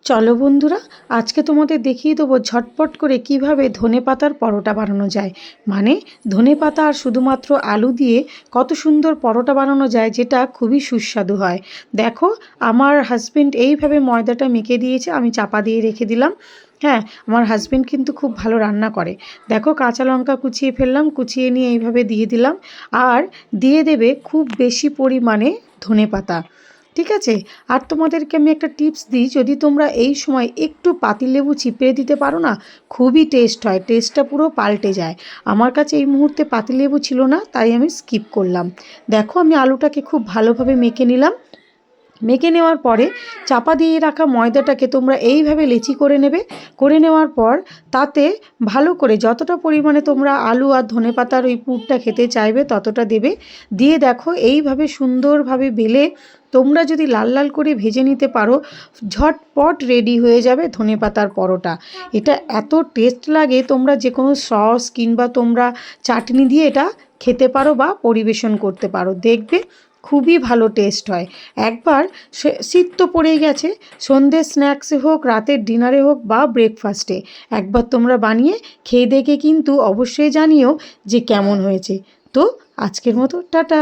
চলো বন্ধুরা, আজকে তোমাদের দেখিয়ে দেবো ঝটপট করে কিভাবে ধনেপাতার পরোটা বানানো যায়। মানে ধনেপাতা আর শুধুমাত্র আলু দিয়ে কত সুন্দর পরোটা বানানো যায়, যেটা খুবই সুস্বাদু হয়। দেখো, আমার হাজবেন্ড এইভাবে ময়দাটা মেখে দিয়েছে, আমি চাপা দিয়ে রেখে দিলাম। হ্যাঁ, আমার হাজবেন্ড কিন্তু খুব ভালো রান্না করে। দেখো, কাঁচা লঙ্কা কুচিয়ে ফেললাম, কুচিয়ে নিয়ে এইভাবে দিয়ে দিলাম। আর দিয়ে দেবে খুব বেশি পরিমাণে ধনেপাতা। ঠিক আছে। আর তোমাদেরকে আমি একটা টিপস দিই, যদি তোমরা এই সময় একটু পাতিলেবু চিপড়ে দিতে পারো না, খুবই টেস্ট হয়, টেস্টটা পুরো পাল্টে যায়। আমার কাছে এই মুহূর্তে পাতিলেবু ছিল না, তাই আমি স্কিপ করলাম। দেখো, আমি আলুটাকে খুব ভালোভাবে মেখে নিলাম। মেখে নেওয়ার পরে চাপা দিয়ে রাখা ময়দাটাকে তোমরা এইভাবে লেচি করে নেবে। করে নেওয়ার পর তাতে ভালো করে যতটা পরিমাণে তোমরা আলু আর ধনেপাতার ওই পুরটা খেতে চাইবে ততটা দেবে। দিয়ে দেখো, এইভাবে সুন্দরভাবে বেলে তোমরা যদি লাল লাল করে ভেজে নিতে পারো, ঝটপট রেডি হয়ে যাবে ধনেপাতার পরোটা। এটা এত টেস্ট লাগে, তোমরা যে কোনো সস কিংবা তোমরা চাটনি দিয়ে এটা খেতে পারো বা পরিবেশন করতে পারো, দেখবে খুবই ভালো টেস্ট হয়। একবার শীত তো পড়েই গেছে, সন্ধ্যের স্ন্যাক্সে হোক, রাতের ডিনারে হোক বা ব্রেকফাস্টে একবার তোমরা বানিয়ে খেয়ে দেখে কিন্তু অবশ্যই জানিও যে কেমন হয়েছে। তো আজকের মতো টাটা।